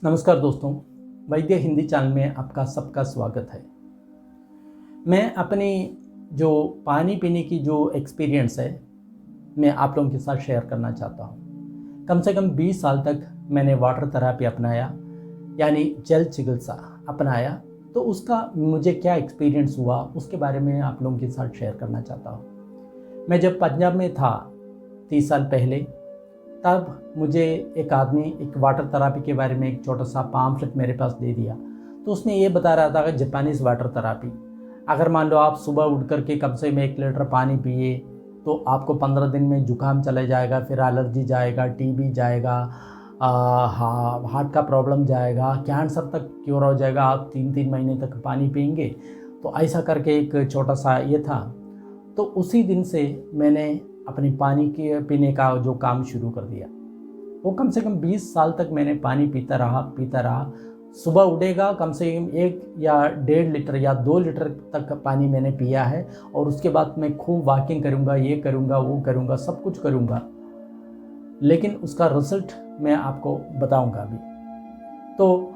नमस्कार दोस्तों, वैद्य हिंदी चैनल में आपका सबका स्वागत है। मैं अपनी जो पानी पीने की जो एक्सपीरियंस है, मैं आप लोगों के साथ शेयर करना चाहता हूँ। कम से कम 20 साल तक मैंने वाटर थेरेपी अपनाया, यानी जल चिकित्सा अपनाया। तो उसका मुझे क्या एक्सपीरियंस हुआ, उसके बारे में आप लोगों के साथ शेयर करना चाहता हूँ। मैं जब पंजाब में था 30 साल पहले, तब मुझे एक आदमी एक वाटर थेरेपी के बारे में एक छोटा सा पाम्फलेट मेरे पास दे दिया। तो उसमें ये बता रहा था कि जापानीज़ वाटर थेरेपी, अगर मान लो आप सुबह उठ करके कम से कम 1 लीटर पानी पिए तो आपको 15 दिन में जुकाम चले जाएगा, फिर एलर्जी जाएगा, टीबी जाएगा, हार्ट का प्रॉब्लम जाएगा, कैंसर तक क्योर हो जाएगा आप 3-3 महीने तक पानी पिएंगे। तो ऐसा करके एक छोटा सा ये था। तो उसी दिन से मैंने अपनी पानी के पीने का जो काम शुरू कर दिया। वो कम से कम 20 साल तक मैंने पानी पीता रहा। सुबह उठेगा कम से कम 1 या 1.5 लीटर या 2 लीटर तक पानी मैंने पिया है। और उसके बाद मैं खूब वॉकिंग करूँगा, ये करूँगा, वो करूँगा, सब कुछ करूँगा, लेकिन उसका रिजल्ट मैं आपको बताऊँगा अभी। तो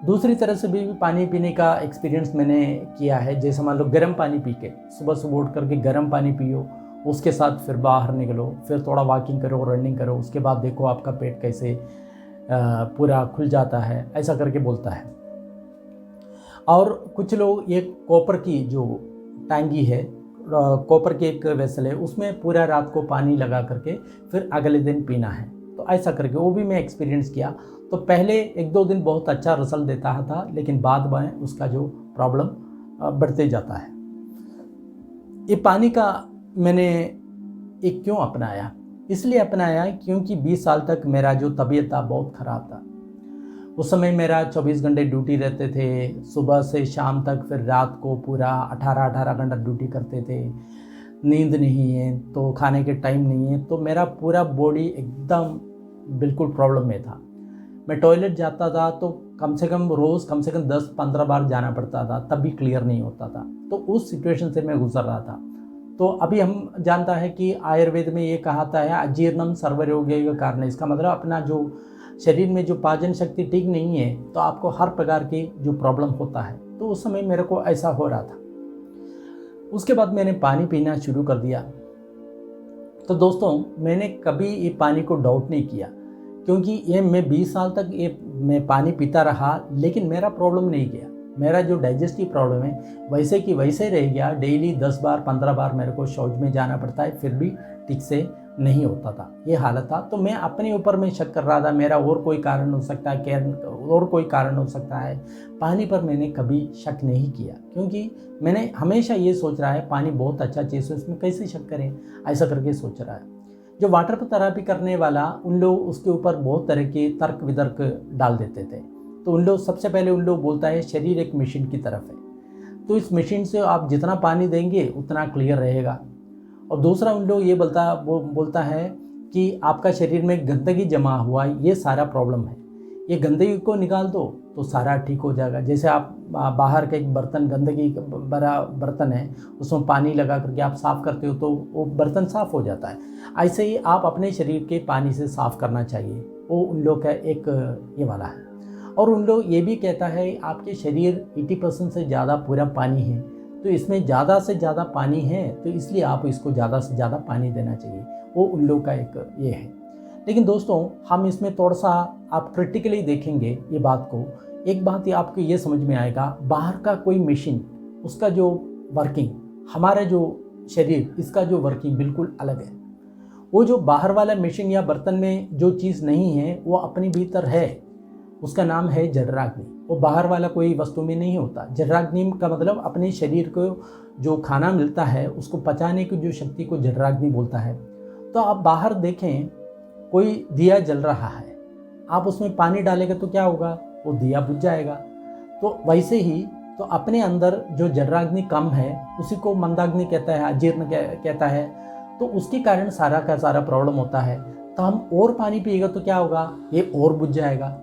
दूसरी तरह से भी पानी पीने का एक्सपीरियंस मैंने किया है। जैसे मान लो गर्म पानी पी के, सुबह सुबह उठ करके गर्म पानी पियो, उसके साथ फिर बाहर निकलो, फिर थोड़ा वॉकिंग करो, रनिंग करो, उसके बाद देखो आपका पेट कैसे पूरा खुल जाता है, ऐसा करके बोलता है। और कुछ लोग ये कॉपर की जो टांगी है, कॉपर की एक वेसल है, उसमें पूरा रात को पानी लगा करके फिर अगले दिन पीना है। तो ऐसा करके वो भी मैं एक्सपीरियंस किया। तो पहले 1-2 दिन बहुत अच्छा रिजल्ट देता था, लेकिन बाद में उसका जो प्रॉब्लम बढ़ते जाता है। ये पानी का मैंने एक क्यों अपनाया, इसलिए अपनाया क्योंकि 20 साल तक मेरा जो तबीयत था बहुत ख़राब था। उस समय मेरा 24 घंटे ड्यूटी रहते थे, सुबह से शाम तक, फिर रात को पूरा 18-18 घंटा ड्यूटी करते थे। नींद नहीं है तो खाने के टाइम नहीं है, तो मेरा पूरा बॉडी एकदम बिल्कुल प्रॉब्लम में था। मैं टॉयलेट जाता था तो कम से कम रोज़ कम से कम 10-15 बार जाना पड़ता था, तब भी क्लियर नहीं होता था। तो उस सिचुएशन से मैं गुजर रहा था। तो अभी हम जानता है कि आयुर्वेद में ये कहाता है अजीर्णम सर्वरोगेय का कारण है। इसका मतलब अपना जो शरीर में जो पाचन शक्ति ठीक नहीं है तो आपको हर प्रकार की जो प्रॉब्लम होता है। तो उस समय मेरे को ऐसा हो रहा था। उसके बाद मैंने पानी पीना शुरू कर दिया। तो दोस्तों, मैंने कभी ये पानी को डाउट नहीं किया, क्योंकि ये मैं 20 साल तक ये मैं पानी पीता रहा, लेकिन मेरा प्रॉब्लम नहीं गया। मेरा जो डाइजेस्टिव प्रॉब्लम है वैसे कि वैसे रह गया। डेली 10 बार 15 बार मेरे को शौच में जाना पड़ता है, फिर भी ठीक से नहीं होता था, ये हालत था। तो मैं अपने ऊपर में शक कर रहा था, मेरा और कोई कारण हो सकता है, और कोई कारण हो सकता है। पानी पर मैंने कभी शक नहीं किया, क्योंकि मैंने हमेशा ये सोच रहा है पानी बहुत अच्छा चीज़ है, उसमें कैसे शक करें, ऐसा करके सोच रहा है। जो वाटर थेरेपी करने वाला, उन लोग उसके ऊपर बहुत तरह के तर्क वितर्क डाल देते थे। तो उन लोग सबसे पहले उन लोग बोलता है शरीर एक मशीन की तरफ है, तो इस मशीन से आप जितना पानी देंगे उतना क्लियर रहेगा। और दूसरा उन लोग ये बोलता है कि आपका शरीर में गंदगी जमा हुआ है, ये सारा प्रॉब्लम है, ये गंदगी को निकाल दो तो सारा ठीक हो जाएगा। जैसे आप बाहर का एक बर्तन, गंदगी भरा बर्तन है, उसमें पानी लगा करके आप साफ़ करते हो तो वो बर्तन साफ़ हो जाता है। ऐसे ही आप अपने शरीर के पानी से साफ़ करना चाहिए, वो उन लोग का एक ये वाला है। और उन लोग ये भी कहता है आपके शरीर 80% से ज़्यादा पूरा पानी है, तो इसमें ज़्यादा से ज़्यादा पानी है, तो इसलिए आप इसको ज़्यादा से ज़्यादा पानी देना चाहिए, वो उन लोग का एक ये है। लेकिन दोस्तों, हम इसमें थोड़ा सा आप क्रिटिकली देखेंगे ये बात को, एक बात ये आपको ये समझ में आएगा, बाहर का कोई मशीन, उसका जो वर्किंग, हमारा जो शरीर, इसका जो वर्किंग बिल्कुल अलग है। वो जो बाहर वाला मशीन या बर्तन में जो चीज़ नहीं है वो अपने भीतर है, उसका नाम है जठराग्नि। वो बाहर वाला कोई वस्तु में नहीं होता। जठराग्नि का मतलब अपने शरीर को जो खाना मिलता है उसको पचाने की जो शक्ति को जठराग्नि बोलता है। तो आप बाहर देखें, कोई दिया जल रहा है, आप उसमें पानी डालेगा तो क्या होगा, वो दिया बुझ जाएगा। तो वैसे ही तो अपने अंदर जो जठराग्नि कम है उसी को मंदाग्नि कहता है, अजीर्ण कहता है। तो उसके कारण सारा का सारा प्रॉब्लम होता है। तो हम और पानी पिएगा तो क्या होगा, ये और बुझ जाएगा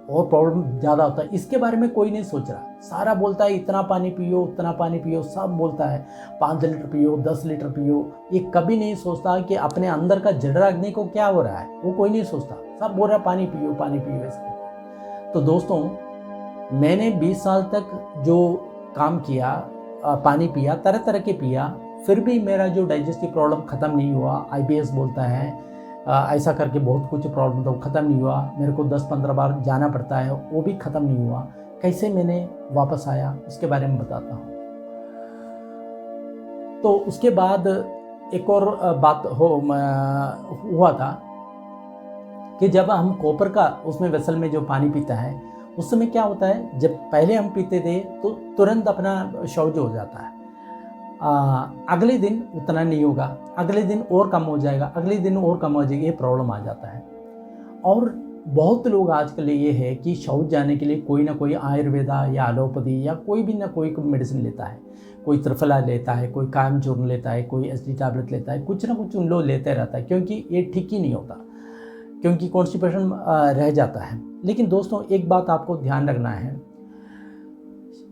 और प्रॉब्लम ज़्यादा होता है। इसके बारे में कोई नहीं सोच रहा। सारा बोलता है इतना पानी पियो, उतना पानी पियो, सब बोलता है 5 लीटर पियो, 10 लीटर पियो। ये कभी नहीं सोचता कि अपने अंदर का जठराग्नि को क्या हो रहा है, वो कोई नहीं सोचता। सब बोल रहा है पानी पियो, पानी पियो, इसके। तो दोस्तों, मैंने 20 साल तक जो काम किया, पानी पिया, तरह तरह के पिया, फिर भी मेरा जो डाइजेस्टिव प्रॉब्लम ख़त्म नहीं हुआ। IBS बोलता है, ऐसा करके बहुत कुछ प्रॉब्लम था, वो ख़त्म नहीं हुआ। मेरे को 10-15 बार जाना पड़ता है, वो भी ख़त्म नहीं हुआ। कैसे मैंने वापस आया उसके बारे में बताता हूँ। तो उसके बाद एक और बात हुआ था कि जब हम कॉपर का उसमें वेसल में जो पानी पीता है, उस समय क्या होता है, जब पहले हम पीते थे तो तुरंत अपना शौच हो जाता है। अगले दिन उतना नहीं होगा, अगले दिन और कम हो जाएगा, अगले दिन और कम हो जाएगा, ये प्रॉब्लम आ जाता है। और बहुत लोग आजकल ये है कि शौच जाने के लिए कोई ना कोई आयुर्वेदा या एलोपैथी या कोई भी ना कोई मेडिसिन लेता है। कोई त्रिफला लेता है, कोई कायम चूर्ण लेता है, कोई SD टैबलेट लेता है, कुछ ना कुछ उन लोग लेते रहता है, क्योंकि ये ठीक ही नहीं होता, क्योंकि कॉन्स्टिपेशन रह जाता है। लेकिन दोस्तों, एक बात आपको ध्यान रखना है,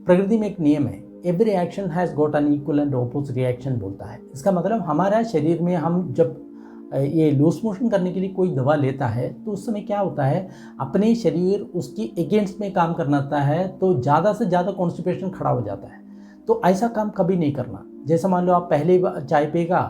प्रकृति में एक नियम है, every action has got an equal and opposite reaction बोलता है। इसका मतलब हमारा शरीर में हम जब ये लूज मोशन करने के लिए कोई दवा लेता है तो उस समय क्या होता है, अपने शरीर उसकी अगेंस्ट में काम करना है, तो ज़्यादा से ज़्यादा कॉन्स्टिपेशन खड़ा हो जाता है। तो ऐसा काम कभी नहीं करना। जैसे मान लो आप पहले चाय पिएगा,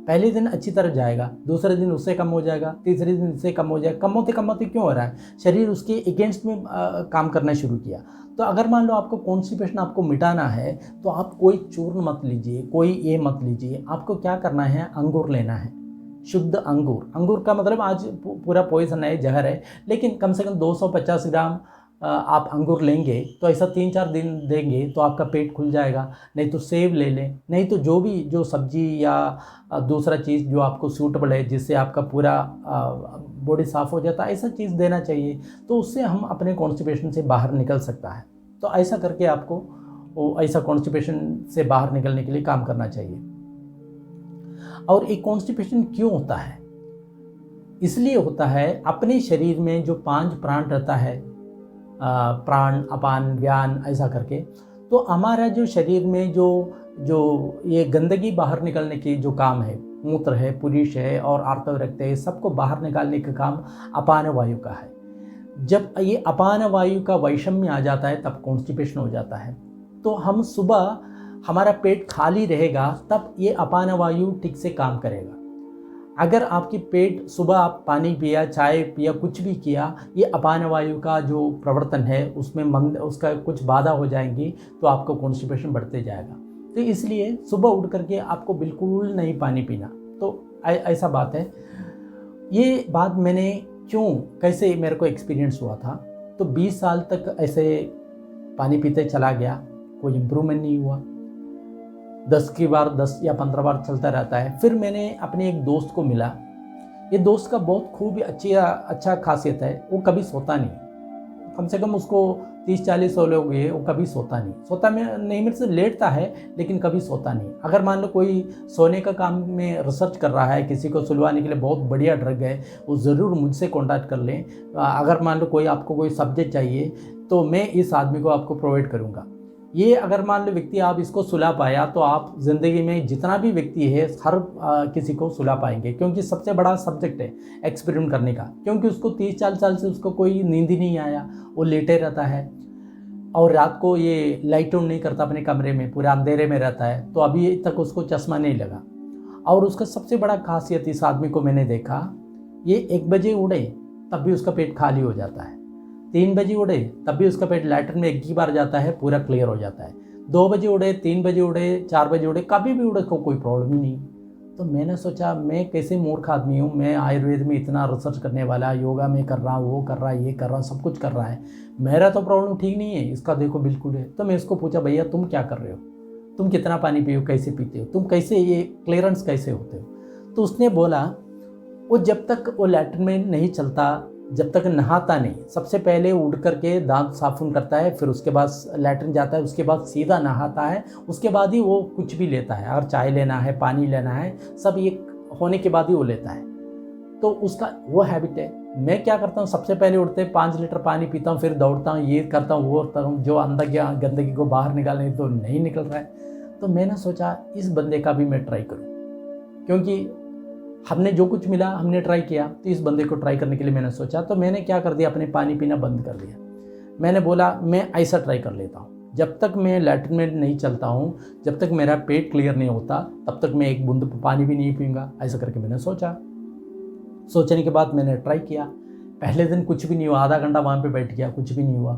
पहले दिन अच्छी तरह जाएगा, दूसरे दिन उससे कम हो जाएगा, तीसरे दिन उससे कम हो जाएगा। कम होते क्यों हो रहा है, शरीर उसके अगेंस्ट में काम करना शुरू किया। तो अगर मान लो आपको कॉन्स्टिपेशन आपको मिटाना है तो आप कोई चूर्ण मत लीजिए, कोई ये मत लीजिए। आपको क्या करना है, अंगूर लेना है, शुद्ध अंगूर। अंगूर का मतलब आज पूरा पॉइजन है, जहर है, लेकिन कम से कम 250 ग्राम आप अंगूर लेंगे तो ऐसा 3-4 दिन देंगे तो आपका पेट खुल जाएगा। नहीं तो सेब ले लें, नहीं तो जो सब्जी या दूसरा चीज़ जो आपको सूटेबल है, जिससे आपका पूरा बॉडी साफ़ हो जाता है, ऐसा चीज़ देना चाहिए। तो उससे हम अपने कॉन्स्टिपेशन से बाहर निकल सकता है। तो ऐसा करके आपको ऐसा कॉन्स्टिपेशन से बाहर निकलने के लिए काम करना चाहिए। और एक कॉन्स्टिपेशन क्यों होता है, इसलिए होता है अपने शरीर में जो 5 प्राण रहता है, प्राण, अपान, व्यान, ऐसा करके, तो हमारा जो शरीर में जो ये गंदगी बाहर निकलने की जो काम है, मूत्र है, पुरुष है और आर्तव है, सबको बाहर निकालने का काम अपान वायु का है। जब ये अपान वायु का वैषम्य आ जाता है तब कॉन्स्टिपेशन हो जाता है। तो हम सुबह हमारा पेट खाली रहेगा तब ये अपान वायु ठीक से काम करेगा। अगर आपकी पेट सुबह आप पानी पिया, चाय पिया, कुछ भी किया, ये अपान वायु का जो प्रवर्तन है उसमें उसका कुछ बाधा हो जाएंगी तो आपको कॉन्स्टिपेशन बढ़ते जाएगा। तो इसलिए सुबह उठ करके आपको बिल्कुल नहीं पानी पीना। तो ऐसा बात है। ये बात मैंने कैसे मेरे को एक्सपीरियंस हुआ था। तो 20 साल तक ऐसे पानी पीते चला गया, कोई इम्प्रूवमेंट नहीं हुआ। 10 या 15 बार चलता रहता है। फिर मैंने अपने एक दोस्त को मिला। ये दोस्त का बहुत खूब अच्छा खासियत है, वो कभी सोता नहीं। कम से कम उसको 30-40 साल हो गए, वो कभी सोता नहीं मेरे से लेटता है, लेकिन कभी सोता नहीं। अगर मान लो कोई सोने का काम में रिसर्च कर रहा है, किसी को सुलवाने के लिए बहुत बढ़िया ड्रग है, वो ज़रूर मुझसे कॉन्टैक्ट कर लें। अगर मान लो आपको कोई सब्जेक्ट चाहिए तो मैं इस आदमी को आपको प्रोवाइड करूँगा। ये अगर मान लो व्यक्ति आप इसको सुला पाया तो आप ज़िंदगी में जितना भी व्यक्ति है हर किसी को सुला पाएंगे, क्योंकि सबसे बड़ा सब्जेक्ट है एक्सपेरिमेंट करने का। क्योंकि उसको 30-40 साल से उसको कोई नींद ही नहीं आया, वो लेटे रहता है और रात को ये लाइट ऑन नहीं करता, अपने कमरे में पूरे अंधेरे में रहता है, तो अभी तक उसको चश्मा नहीं लगा। और उसका सबसे बड़ा खासियत इस आदमी को मैंने देखा, ये 1 बजे उड़े तब भी उसका पेट खाली हो जाता है, 3 बजे उड़े तब भी उसका पेट लैट्रिन में एक ही बार जाता है, पूरा क्लियर हो जाता है। 2 बजे उड़े, 3 बजे उड़े, 4 बजे उड़े, कभी भी उड़े को कोई प्रॉब्लम ही नहीं। तो मैंने सोचा मैं कैसे मूर्ख आदमी हूँ, मैं आयुर्वेद में इतना रिसर्च करने वाला, योगा में कर रहा हूँ, वो कर रहा है, ये कर रहा हूँ, सब कुछ कर रहा है, मेरा तो प्रॉब्लम ठीक नहीं है, इसका देखो बिल्कुल है। तो मैं इसको पूछा, भैया तुम क्या कर रहे हो, तुम कितना पानी पियो, कैसे पीते हो, तुम कैसे ये क्लियरेंस कैसे होते हो। तो उसने बोला वो जब तक वो लैट्रिन में नहीं चलता, जब तक नहाता नहीं, सबसे पहले उठ करके दांत साफुन करता है, फिर उसके बाद लैट्रिन जाता है, उसके बाद सीधा नहाता है, उसके बाद ही वो कुछ भी लेता है। अगर चाय लेना है, पानी लेना है, सब ये होने के बाद ही वो लेता है। तो उसका वो हैबिट है। मैं क्या करता हूँ, सबसे पहले उठते 5 लीटर पानी पीता हूँ, फिर दौड़ता हूँ, ये करता हूँ, वो करता हूँ, जो अंदर गंदगी को बाहर निकालने तो नहीं निकल रहा है। तो मैंने सोचा इस बंदे का भी मैं ट्राई करूँ, क्योंकि हमने जो कुछ मिला हमने ट्राई किया, तो इस बंदे को ट्राई करने के लिए मैंने सोचा। तो मैंने क्या कर दिया, अपने पानी पीना बंद कर दिया। मैंने बोला मैं ऐसा ट्राई कर लेता हूँ, जब तक मैं लैट्रिन में नहीं चलता हूँ, जब तक मेरा पेट क्लियर नहीं होता, तब तक मैं एक बूंद पानी भी नहीं पीऊँगा। ऐसा करके मैंने सोचने के बाद मैंने ट्राई किया। पहले दिन कुछ भी नहीं हुआ, आधा घंटा वहाँ पे बैठ गया, कुछ भी नहीं हुआ।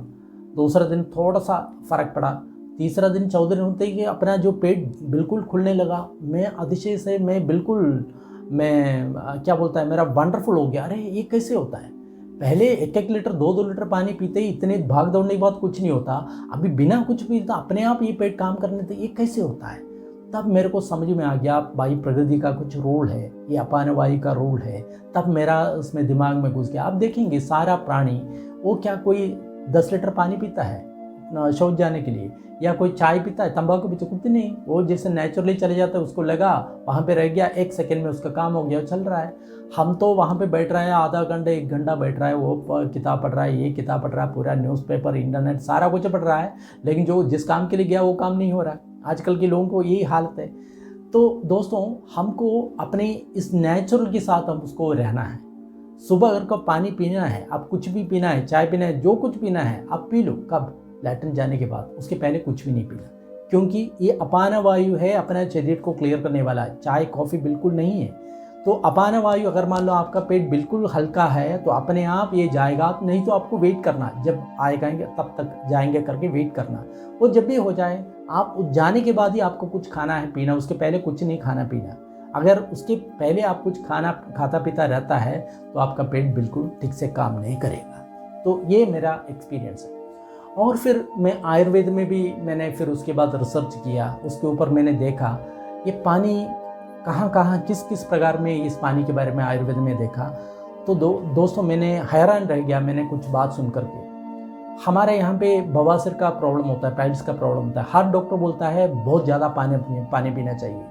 दूसरा दिन थोड़ा सा फ़र्क पड़ा। तीसरा दिन, चौथे दिन होते ही अपना जो पेट बिल्कुल खुलने लगा। मैं अतिशय से क्या बोलता है, मेरा वंडरफुल हो गया। अरे ये कैसे होता है? पहले 1-1 लीटर 2-2 लीटर पानी पीते ही इतने भाग दौड़ने के बाद कुछ नहीं होता, अभी बिना कुछ पीता अपने आप ये पेट काम करने थे, ये कैसे होता है? तब मेरे को समझ में आ गया भाई प्रकृति का कुछ रूल है, ये अपान वायु का रूल है। तब मेरा उसमें दिमाग में घुस गया। आप देखेंगे सारा प्राणी, वो क्या कोई 10 लीटर पानी पीता है शौच जाने के लिए, या कोई चाय पीता है, तंबाकू पीता? कुछ नहीं। वो जैसे नेचुरली चले जाता है, उसको लगा वहाँ पे रह गया, 1 सेकंड में उसका काम हो गया, चल रहा है। हम तो वहाँ पे बैठ रहे हैं, आधा घंटा 1 घंटा बैठ रहा है, वो किताब पढ़ रहा है, ये किताब पढ़ रहा है, पूरा न्यूज़पेपर, इंटरनेट सारा कुछ पढ़ रहा है, लेकिन जो जिस काम के लिए गया वो काम नहीं हो रहा है। आजकल के लोगों को यही हालत है। तो दोस्तों, हमको अपने इस नेचुरल के साथ हम उसको रहना है। सुबह अगर को पानी पीना है, आप कुछ भी पीना है, चाय पीना है, जो कुछ पीना है आप पी लो। कब? लैट्रिन जाने के बाद, उसके पहले कुछ भी नहीं पीना, क्योंकि ये अपान वायु है, अपने शरीर को क्लियर करने वाला है। चाय कॉफ़ी बिल्कुल नहीं है। तो अपान वायु, अगर मान लो आपका पेट बिल्कुल हल्का है तो अपने आप ये जाएगा, नहीं तो आपको वेट करना, जब आएगा तब तक जाएंगे करके वेट करना। वो जब भी हो जाए, आप जाने के बाद ही आपको कुछ खाना है पीना, उसके पहले कुछ नहीं खाना पीना। अगर उसके पहले आप कुछ खाता पीता रहता है तो आपका पेट बिल्कुल ठीक से काम नहीं करेगा। तो ये मेरा एक्सपीरियंस है। और फिर मैं आयुर्वेद में भी मैंने फिर उसके बाद रिसर्च किया, उसके ऊपर मैंने देखा ये पानी कहाँ किस किस प्रकार में इस पानी के बारे में आयुर्वेद में देखा। तो दोस्तों, मैंने हैरान रह गया मैंने कुछ बात सुन करके। हमारे यहाँ पे बवासीर का प्रॉब्लम होता है, पाइल्स का प्रॉब्लम होता है। हर डॉक्टर बोलता है बहुत ज़्यादा पानी पीना चाहिए।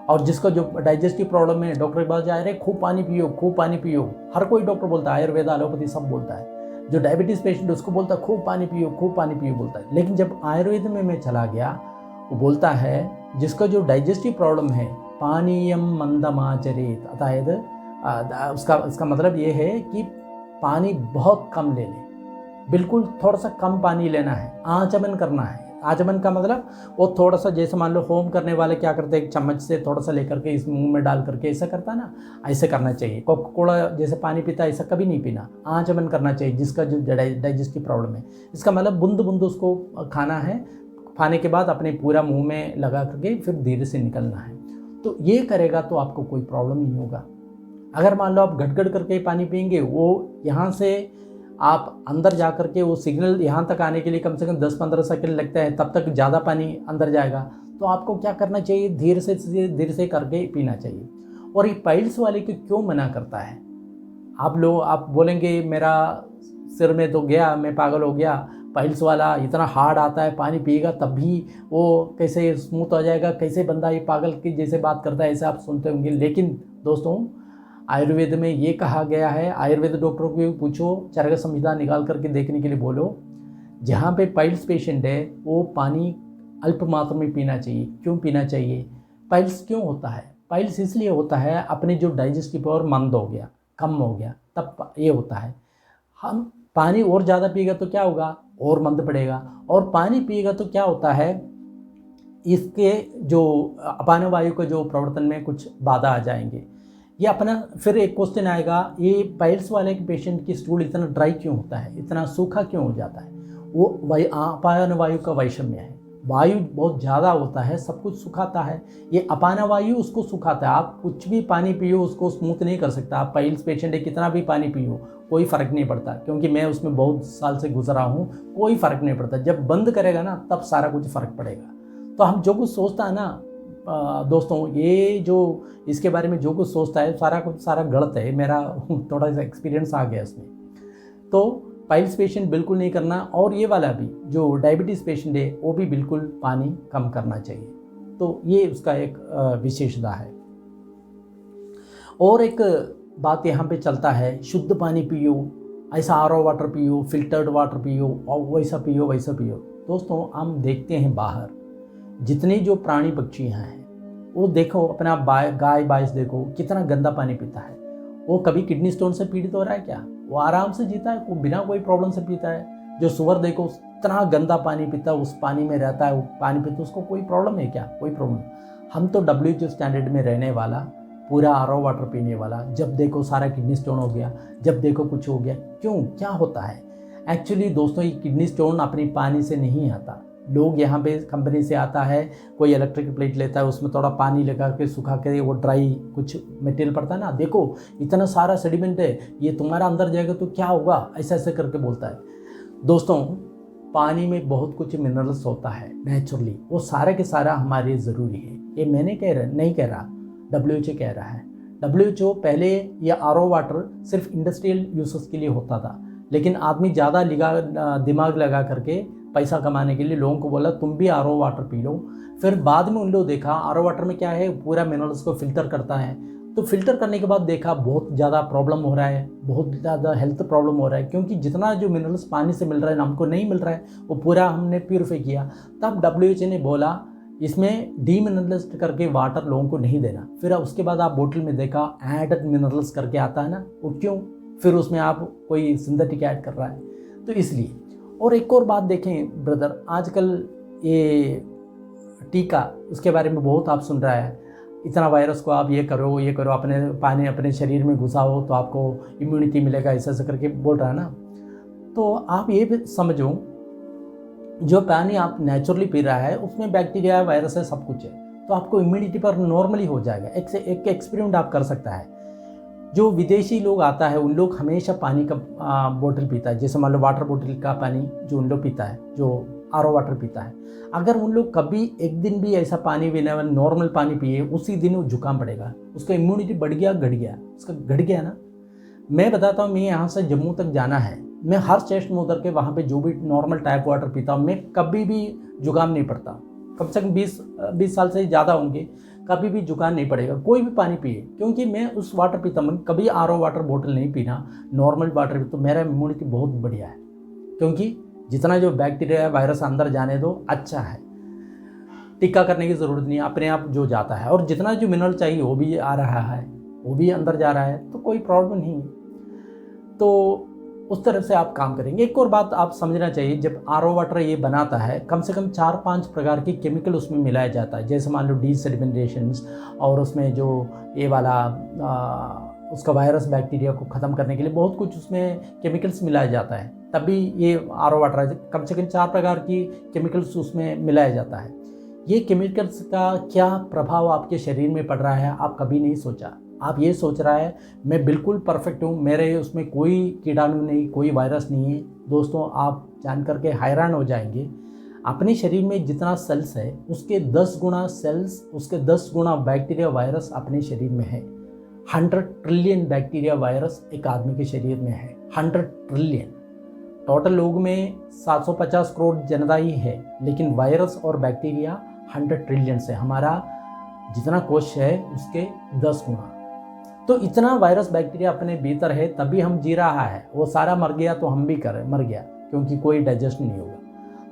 और जिसका जो डाइजेस्टिव प्रॉब्लम है, डॉक्टर के पास जा रहे, खूब पानी पियो, खूब पानी पियो। हर कोई डॉक्टर बोलता है, आयुर्वेद एलोपैथी सब बोलता है। जो डायबिटीज़ पेशेंट उसको बोलता है खूब पानी पियो, खूब पानी पियो बोलता है। लेकिन जब आयुर्वेद में मैं चला गया, वो बोलता है जिसका जो डाइजेस्टिव प्रॉब्लम है, पानीयम मंदमाचरेत, अर्थात उसका मतलब ये है कि पानी बहुत कम ले लें, बिल्कुल थोड़ा सा कम पानी लेना है, आचमन करना है। आचमन का मतलब वो थोड़ा सा, जैसे मान लो होम करने वाले क्या करते हैं, एक चम्मच से थोड़ा सा लेकर के इस मुंह में डाल करके ऐसा करता है ना, ऐसे करना चाहिए। कोका कोला जैसे पानी पीता है, ऐसा कभी नहीं पीना, आचमन करना चाहिए। जिसका जो डाइजेस्टिव प्रॉब्लम है, इसका मतलब बूंद बूंद उसको खाना है, खाने के बाद अपने पूरा मुंह में लगा करके फिर धीरे से निकलना है। तो ये करेगा तो आपको कोई प्रॉब्लम नहीं होगा। अगर मान लो आप गड़गड़ करके पानी पिएंगे, वो यहाँ से आप अंदर जा कर के वो सिग्नल यहाँ तक आने के लिए कम से कम 10-15 सेकंड लगता है, तब तक ज़्यादा पानी अंदर जाएगा। तो आपको क्या करना चाहिए, धीरे से करके पीना चाहिए। और ये पाइल्स वाले को क्यों मना करता है? आप बोलेंगे मेरा सिर में तो गया, मैं पागल हो गया, पाइल्स वाला इतना हार्ड आता है, पानी पिएगा तब भी वो कैसे स्मूथ हो जाएगा, कैसे बंदा ये पागल की जैसे बात करता है, ऐसे आप सुनते होंगे। लेकिन दोस्तों, आयुर्वेद में ये कहा गया है, आयुर्वेद डॉक्टरों को पूछो, चरक संहिता निकाल करके देखने के लिए बोलो, जहाँ पे पाइल्स पेशेंट है वो पानी अल्प मात्रा में पीना चाहिए। क्यों पीना चाहिए? पाइल्स क्यों होता है? पाइल्स इसलिए होता है, अपने जो डाइजेस्टिव पावर मंद हो गया, कम हो गया, तब ये होता है। हम पानी और ज़्यादा पिएगा तो क्या होगा, और मंद पड़ेगा। और पानी पिएगा तो क्या होता है, इसके जो अपान वायु का जो प्रवर्तन में कुछ बाधा आ जाएंगे। ये अपना फिर एक क्वेश्चन आएगा, ये पाइल्स वाले के पेशेंट की स्टूल इतना ड्राई क्यों होता है, इतना सूखा क्यों हो जाता है? वो अपान वायु का वैषम्य है। वायु बहुत ज़्यादा होता है, सब कुछ सुखाता है, ये अपान वायु उसको सुखाता है। आप कुछ भी पानी पियो, उसको स्मूथ नहीं कर सकता। आप पाइल्स पेशेंट है, कितना भी पानी पियो कोई फ़र्क नहीं पड़ता, क्योंकि मैं उसमें बहुत साल से गुजरा हूँ, कोई फ़र्क नहीं पड़ता। जब बंद करेगा ना, तब सारा कुछ फ़र्क पड़ेगा। तो हम जो कुछ सोचता है ना दोस्तों, ये जो इसके बारे में जो कुछ सोचता है, सारा गलत है। मेरा थोड़ा सा एक्सपीरियंस आ गया इसमें। तो पाइल्स पेशेंट बिल्कुल नहीं करना, और ये वाला भी जो डायबिटीज़ पेशेंट है वो भी बिल्कुल पानी कम करना चाहिए। तो ये उसका एक विशेषता है। और एक बात यहाँ पे चलता है, शुद्ध पानी पियो, ऐसा आरओ वाटर पियो, फिल्टर्ड वाटर पियो, और वैसा पियो। दोस्तों, हम देखते हैं बाहर जितने जो प्राणी पक्षी यहाँ हैं, वो देखो अपना गाय भैंस देखो कितना गंदा पानी पीता है। वो कभी किडनी स्टोन से पीड़ित हो रहा है क्या? वो आराम से जीता है, वो बिना कोई प्रॉब्लम से पीता है। जो सुअर देखो इतना गंदा पानी पीता है, उस पानी में रहता है, वो पानी पीता, उसको कोई प्रॉब्लम है क्या? कोई प्रॉब्लम। हम तो WHO स्टैंडर्ड में रहने वाला, पूरा RO वाटर पीने वाला, जब देखो सारा किडनी स्टोन हो गया, जब देखो कुछ हो गया, क्यों, क्या होता है? एक्चुअली दोस्तों ये किडनी स्टोन अपनी पानी से नहीं आता। लोग यहाँ पे कंपनी से आता है, कोई इलेक्ट्रिक प्लेट लेता है, उसमें थोड़ा पानी लगा के सुखा के वो ड्राई कुछ मटेरियल पड़ता है ना, देखो इतना सारा सेडिमेंट है, ये तुम्हारा अंदर जाएगा तो क्या होगा, ऐसा ऐसे करके बोलता है। दोस्तों पानी में बहुत कुछ मिनरल्स होता है नेचुरली, वो सारा के सारा हमारे लिए ज़रूरी है। ये मैंने नहीं कह रहा, WHO कह रहा है। WHO पहले ये RO वाटर सिर्फ इंडस्ट्रियल यूसेस के लिए होता था, लेकिन आदमी ज़्यादा दिमाग लगा करके पैसा कमाने के लिए लोगों को बोला तुम भी RO वाटर पी लो। फिर बाद में उन लोगों देखा RO वाटर में क्या है, पूरा मिनरल्स को फिल्टर करता है, तो फिल्टर करने के बाद देखा बहुत ज़्यादा प्रॉब्लम हो रहा है, बहुत ज़्यादा हेल्थ प्रॉब्लम हो रहा है, क्योंकि जितना जो मिनरल्स पानी से मिल रहा है हमको नहीं मिल रहा है, वो पूरा हमने प्यूरिफाई किया। तब WHO ने बोला इसमें डीमिनरलाइज्ड करके वाटर लोगों को नहीं देना। फिर उसके बाद आप बोतल में देखा एडेड मिनरल्स करके आता है ना, वो क्यों? फिर उसमें आप कोई सिंथेटिक ऐड कर रहा है, तो इसलिए। और एक और बात देखें ब्रदर, आजकल ये टीका, उसके बारे में बहुत आप सुन रहा है, इतना वायरस को आप ये करो, अपने पानी अपने शरीर में घुसाओ तो आपको इम्यूनिटी मिलेगा, ऐसा करके बोल रहा है ना। तो आप ये भी समझो, जो पानी आप नेचुरली पी रहा है उसमें बैक्टीरिया, वायरस है, सब कुछ है, तो आपको इम्यूनिटी पर नॉर्मली हो जाएगा। एक एक्सपेरिमेंट आप कर सकता है। जो विदेशी लोग आता है उन लोग हमेशा पानी का बोतल पीता है, जैसे मान लो वाटर बोतल का पानी जो उन लोग पीता है, जो RO वाटर पीता है, अगर उन लोग कभी एक दिन भी ऐसा पानी पीने, नॉर्मल पानी पिए, उसी दिन वो जुकाम पड़ेगा, उसका इम्यूनिटी बढ़ गया, घट गया ना। मैं बताता हूँ, मैं यहाँ से जम्मू तक जाना है, मैं हर स्टेशन में उतर के वहाँ पे जो भी नॉर्मल टाइप वाटर पीता हूँ, मैं कभी भी जुकाम नहीं पड़ता। कम से कम 20 साल से ज़्यादा होंगे, कभी भी जुकाम नहीं पड़ेगा, कोई भी पानी पिए, क्योंकि मैं उस वाटर पीता हूँ। कभी RO वाटर बोतल नहीं पीना, नॉर्मल वाटर, तो मेरा इम्यूनिटी बहुत बढ़िया है, क्योंकि जितना जो बैक्टीरिया वायरस अंदर जाने दो, अच्छा है, टिक्का करने की ज़रूरत नहीं है, अपने आप जो जाता है, और जितना जो मिनरल चाहिए वो भी आ रहा है, वो भी अंदर जा रहा है, तो कोई प्रॉब्लम नहीं है। तो उस तरह से आप काम करेंगे। एक और बात आप समझना चाहिए, जब RO वाटर ये बनाता है, कम से कम 4-5 प्रकार के केमिकल उसमें मिलाया जाता है, जैसे मान लो डीसेडिमेंटेशंस, और उसमें जो ये वाला उसका वायरस बैक्टीरिया को ख़त्म करने के लिए बहुत कुछ उसमें केमिकल्स मिलाया जाता है, तभी ये RO वाटर है। कम से कम 4 प्रकार की केमिकल्स उसमें मिलाया जाता है। ये केमिकल्स का क्या प्रभाव आपके शरीर में पड़ रहा है आप कभी नहीं सोचा। आप ये सोच रहा है मैं बिल्कुल परफेक्ट हूँ, मेरे उसमें कोई कीटाणु नहीं, कोई वायरस नहीं है। दोस्तों आप जान करके हैरान हो जाएंगे, अपने शरीर में जितना सेल्स है उसके 10 गुना सेल्स, उसके 10 गुना बैक्टीरिया वायरस अपने शरीर में है। 100 ट्रिलियन बैक्टीरिया वायरस एक आदमी के शरीर में है, 100 ट्रिलियन। टोटल लोग में 750 करोड़ जनता ही है, लेकिन वायरस और बैक्टीरिया 100 ट्रिलियन से, हमारा जितना कोश है उसके 10 गुना। तो इतना वायरस बैक्टीरिया अपने भीतर है, तभी हम जी रहा है। वो सारा मर गया तो हम भी मर गया, क्योंकि कोई डाइजेस्ट नहीं होगा।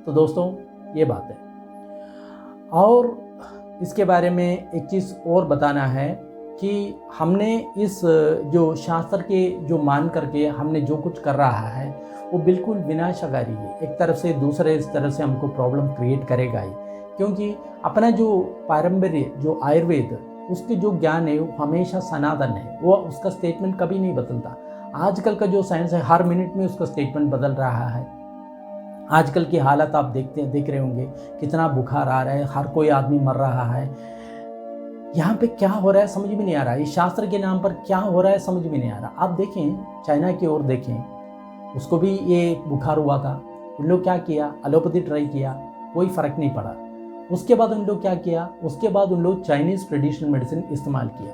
तो दोस्तों ये बात है। और इसके बारे में एक चीज़ और बताना है कि हमने इस जो शास्त्र के जो मान करके हमने जो कुछ कर रहा है वो बिल्कुल विनाशकारी है। एक तरफ से दूसरे इस तरह से हमको प्रॉब्लम क्रिएट करेगा ही, क्योंकि अपना जो पारंपरिक जो आयुर्वेद, उसके जो ज्ञान है वो हमेशा सनातन है, वो उसका स्टेटमेंट कभी नहीं बदलता। आजकल का जो साइंस है हर मिनट में उसका स्टेटमेंट बदल रहा है। आजकल की हालत आप देख रहे होंगे, कितना बुखार आ रहा है, हर कोई आदमी मर रहा है। यहाँ पे क्या हो रहा है समझ में नहीं आ रहा, इस शास्त्र के नाम पर क्या हो रहा है समझ में नहीं आ रहा। आप देखें चाइना की ओर देखें, उसको भी ये बुखार हुआ था, उन लोग क्या किया, एलोपैथी ट्राई किया, कोई फ़र्क नहीं पड़ा। उसके बाद उन लोग क्या किया, उसके बाद उन लोग चाइनीज़ ट्रेडिशनल मेडिसिन इस्तेमाल किया,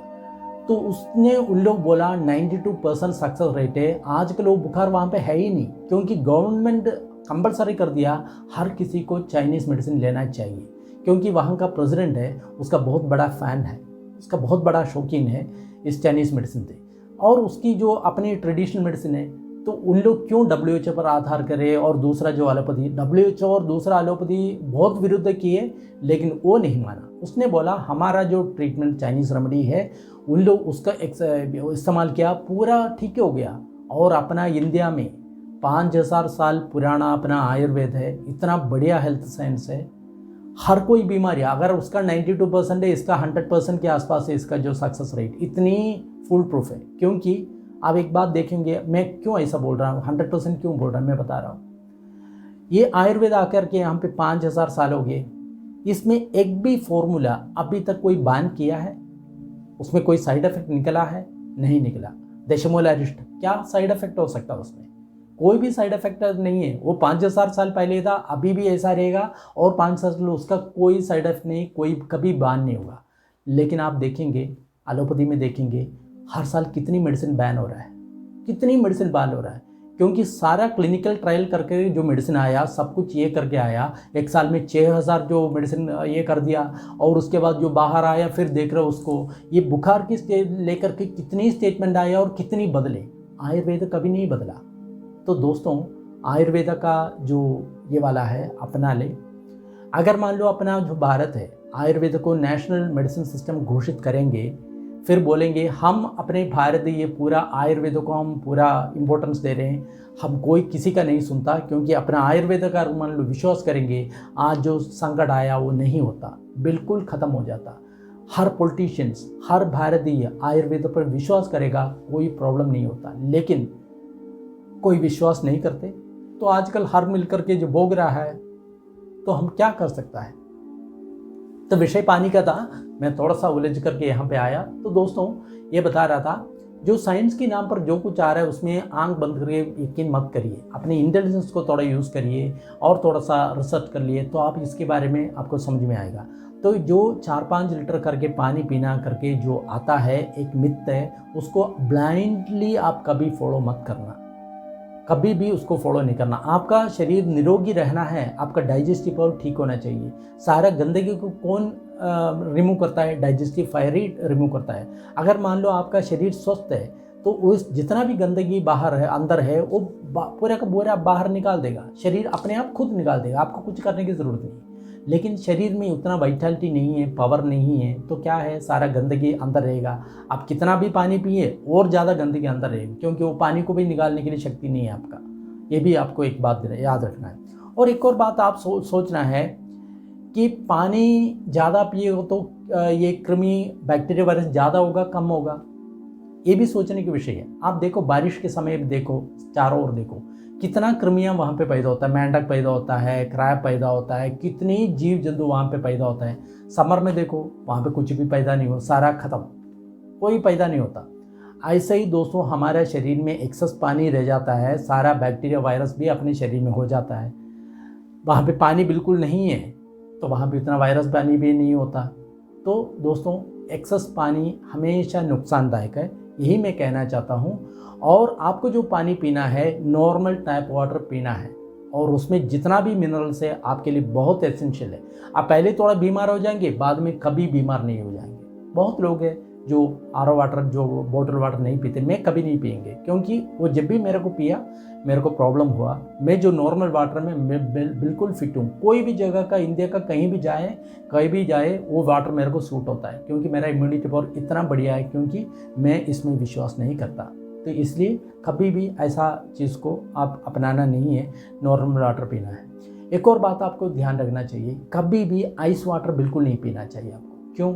तो उसने उन लोग बोला 92% सक्सेस रेट है। आजकल वो बुखार वहाँ पे है ही नहीं, क्योंकि गवर्नमेंट कंपलसरी कर दिया हर किसी को चाइनीज़ मेडिसिन लेना चाहिए, क्योंकि वहाँ का प्रेसिडेंट है, उसका बहुत बड़ा फ़ैन है, उसका बहुत बड़ा शौकीन है इस चाइनीज़ मेडिसिन से, और उसकी जो अपनी ट्रेडिशनल मेडिसिन है। तो उन लोग क्यों WHO पर आधार करे, और दूसरा जो एलोपैथी, WHO और दूसरा एलोपैथी बहुत विरुद्ध किए, लेकिन वो नहीं माना। उसने बोला हमारा जो ट्रीटमेंट चाइनीज़ रेमेडी है, उन लोग उसका इस्तेमाल किया, पूरा ठीक हो गया। और अपना इंडिया में 5000 साल पुराना अपना आयुर्वेद है, इतना बढ़िया हेल्थ साइंस है। हर कोई बीमारी अगर उसका 92% है, इसका 100% के आसपास है, इसका जो सक्सेस रेट इतनी फुल प्रूफ है। क्योंकि आप एक बात देखेंगे, मैं क्यों ऐसा बोल रहा हूँ, 100% क्यों बोल रहा हूँ, मैं बता रहा हूँ। ये आयुर्वेद आकर के यहाँ पे 5000 साल हो गए, इसमें एक भी फॉर्मूला अभी तक कोई बैन किया है, उसमें कोई साइड इफेक्ट निकला है? नहीं निकला। दशमूल अरिष्ट क्या साइड इफेक्ट हो सकता है उसमें? कोई भी साइड इफेक्ट नहीं है। वो 5000 साल पहले था, अभी भी ऐसा रहेगा, और 5 साल उसका कोई साइड इफेक्ट नहीं, कोई कभी बैन नहीं होगा। लेकिन आप देखेंगे एलोपैथी में देखेंगे हर साल कितनी मेडिसिन बैन हो रहा है, कितनी मेडिसिन बैन हो रहा है। क्योंकि सारा क्लिनिकल ट्रायल करके जो मेडिसिन आया, सब कुछ ये करके आया, एक साल में 6000 जो मेडिसिन ये कर दिया, और उसके बाद जो बाहर आया फिर देख रहे हो उसको, ये बुखार की लेकर के कितनी स्टेटमेंट आया और कितनी बदले। आयुर्वेद कभी नहीं बदला। तो दोस्तों, आयुर्वेद का जो ये वाला है अपना ले। अगर मान लो अपना जो भारत है आयुर्वेद को नेशनल मेडिसिन सिस्टम घोषित करेंगे, फिर बोलेंगे हम अपने भारत ये पूरा आयुर्वेद को हम पूरा इम्पोर्टेंस दे रहे हैं, हम कोई किसी का नहीं सुनता, क्योंकि अपना आयुर्वेद का मान लो विश्वास करेंगे, आज जो संकट आया वो नहीं होता, बिल्कुल ख़त्म हो जाता। हर पॉलिटिशियंस, हर भारतीय आयुर्वेद पर विश्वास करेगा, कोई प्रॉब्लम नहीं होता। लेकिन कोई विश्वास नहीं करते, तो आजकल हर मिलकर के जो भोग रहा है, तो हम क्या कर सकता है। तो विषय पानी का था, मैं थोड़ा सा उलझ करके यहाँ पे आया। तो दोस्तों, ये बता रहा था, जो साइंस के नाम पर जो कुछ आ रहा है उसमें आंख बंद करके यकीन मत करिए, अपनी इंटेलिजेंस को थोड़ा यूज़ करिए और थोड़ा सा रिसर्च कर लिए, तो आप इसके बारे में आपको समझ में आएगा। तो जो 4-5 लीटर करके पानी पीना करके जो आता है, एक मिथ है, उसको ब्लाइंडली आप कभी फॉलो मत करना, कभी भी उसको फॉलो नहीं करना। आपका शरीर निरोगी रहना है, आपका डाइजेस्टिव पावर ठीक होना चाहिए। सारा गंदगी को कौन रिमूव करता है? डाइजेस्टिव फायर ही रिमूव करता है। अगर मान लो आपका शरीर स्वस्थ है, तो उस जितना भी गंदगी बाहर है अंदर है, वो पूरा का पूरा बाहर निकाल देगा। शरीर अपने आप खुद निकाल देगा, आपको कुछ करने की ज़रूरत नहीं। लेकिन शरीर में उतना वाइटलिटी नहीं है, पावर नहीं है, तो क्या है, सारा गंदगी अंदर रहेगा। आप कितना भी पानी पिए और ज़्यादा गंदगी अंदर रहेगी, क्योंकि वो पानी को भी निकालने के लिए शक्ति नहीं है आपका। ये भी आपको एक बात याद रखना है। और एक और बात आप सोचना है कि पानी ज़्यादा पिए हो तो ये कृमि बैक्टीरिया वायरस ज़्यादा होगा कम होगा, ये भी सोचने की विषय है। आप देखो बारिश के समय देखो, चारों ओर देखो, कितना कृमियाँ वहाँ पे पैदा होता है, मेंढक पैदा होता है, क्रैब पैदा होता है, कितनी जीव जंतु वहाँ पे पैदा होता है। समर में देखो वहाँ पे कुछ भी पैदा नहीं हो, सारा खत्म, कोई पैदा नहीं होता। ऐसे ही दोस्तों, हमारे शरीर में एक्सेस पानी रह जाता है, सारा बैक्टीरिया वायरस भी अपने शरीर में हो जाता है। वहाँ पे पानी बिल्कुल नहीं है, तो वहाँ पे इतना वायरस पानी भी नहीं होता। तो दोस्तों, एक्सेस पानी हमेशा नुकसानदायक है, यही मैं कहना चाहता हूँ। और आपको जो पानी पीना है, नॉर्मल टैप वाटर पीना है, और उसमें जितना भी मिनरल्स है आपके लिए बहुत एसेंशियल है। आप पहले थोड़ा बीमार हो जाएंगे, बाद में कभी बीमार नहीं हो जाएंगे। बहुत लोग हैं जो आरओ वाटर, जो बॉटल वाटर नहीं पीते, मैं कभी नहीं पिएंगे, क्योंकि वो जब भी मेरे को पिया मेरे को प्रॉब्लम हुआ। मैं जो नॉर्मल वाटर में मैं बिल्कुल फिट हूँ। कोई भी जगह का, इंडिया का कहीं भी जाए वो वाटर मेरे को सूट होता है, क्योंकि मेरा इम्यूनिटी पावर इतना बढ़िया है, क्योंकि मैं इसमें विश्वास नहीं करता। तो इसलिए कभी भी ऐसा चीज़ को आप अपनाना नहीं है, नॉर्मल वाटर पीना है। एक और बात आपको ध्यान रखना चाहिए, कभी भी आइस वाटर बिल्कुल नहीं पीना चाहिए आपको। क्यों?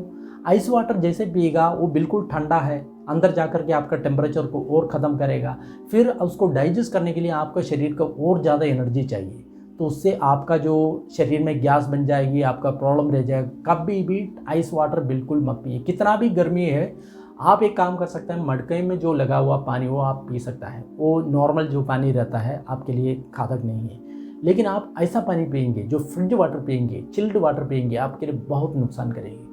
आइस वाटर जैसे पिएगा वो बिल्कुल ठंडा है, अंदर जाकर के आपका टेम्परेचर को और ख़त्म करेगा। फिर उसको डाइजेस्ट करने के लिए आपका शरीर को और ज़्यादा एनर्जी चाहिए, तो उससे आपका जो शरीर में गैस बन जाएगी, आपका प्रॉब्लम रह जाएगा। कभी भी आइस वाटर बिल्कुल मत पिए। कितना भी गर्मी है, आप एक काम कर सकते हैं, मटके में जो लगा हुआ पानी वो आप पी सकता है। वो नॉर्मल जो पानी रहता है आपके लिए घातक नहीं है। लेकिन आप ऐसा पानी पिएंगे, जो फ्रिज वाटर पिएंगे, चिल्ड वाटर पिएंगे, आपके लिए बहुत नुकसान करेगी।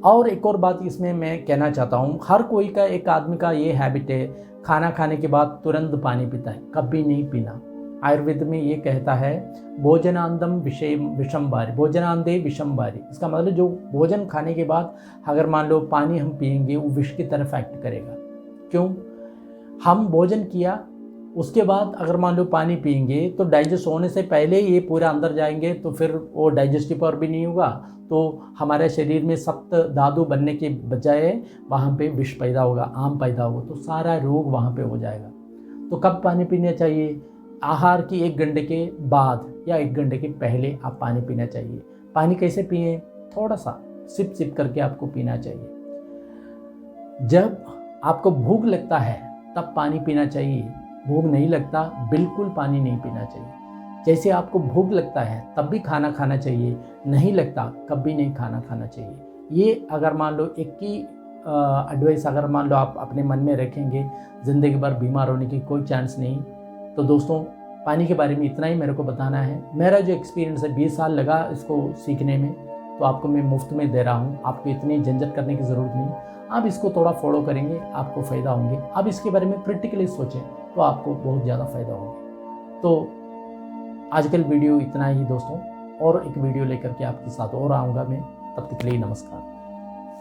और एक और बात इसमें मैं कहना चाहता हूँ, हर कोई का, एक आदमी का ये हैबिट है, खाना खाने के बाद तुरंत पानी पीता है, कभी नहीं पीना। आयुर्वेद में ये कहता है भोजनांदम विषमवारी, भोजनांदे विषमवारी। इसका मतलब जो भोजन खाने के बाद अगर मान लो पानी हम पिएंगे, वो विष की तरफ एक्ट करेगा। क्यों? हम भोजन किया, उसके बाद अगर मान लो पानी पिएंगे, तो डाइजेस्ट होने से पहले ये पूरा अंदर जाएंगे, तो फिर वो डाइजेस्टिव पावर भी नहीं होगा, तो हमारे शरीर में सप्त धातु बनने के बजाय वहाँ पे विष पैदा होगा, आम पैदा होगा, तो सारा रोग वहाँ पे हो जाएगा। तो कब पानी पीना चाहिए? आहार की 1 घंटे के बाद या 1 घंटे के पहले आप पानी पीना चाहिए। पानी कैसे पिए? थोड़ा सा सिप सिप करके आपको पीना चाहिए। जब आपको भूख लगता है तब पानी पीना चाहिए, भूख नहीं लगता बिल्कुल पानी नहीं पीना चाहिए। जैसे आपको भूख लगता है तब भी खाना खाना चाहिए, नहीं लगता कभी नहीं खाना खाना चाहिए। ये अगर मान लो एक ही एडवाइस अगर मान लो आप अपने मन में रखेंगे, ज़िंदगी भर बीमार होने की कोई चांस नहीं। तो दोस्तों, पानी के बारे में इतना ही मेरे को बताना है। मेरा जो एक्सपीरियंस है, 20 साल लगा इसको सीखने में, तो आपको मैं मुफ्त में दे रहा हूँ। आपको इतनी झंझट करने की ज़रूरत नहीं। आप इसको थोड़ा फॉलो करेंगे, आपको फ़ायदा होंगे। आप इसके बारे में प्रैक्टिकली सोचें तो आपको बहुत ज़्यादा फ़ायदा होंगे। तो आजकल वीडियो इतना ही दोस्तों, और एक वीडियो लेकर के आपके साथ और आऊँगा मैं। तब तक के लिए नमस्कार।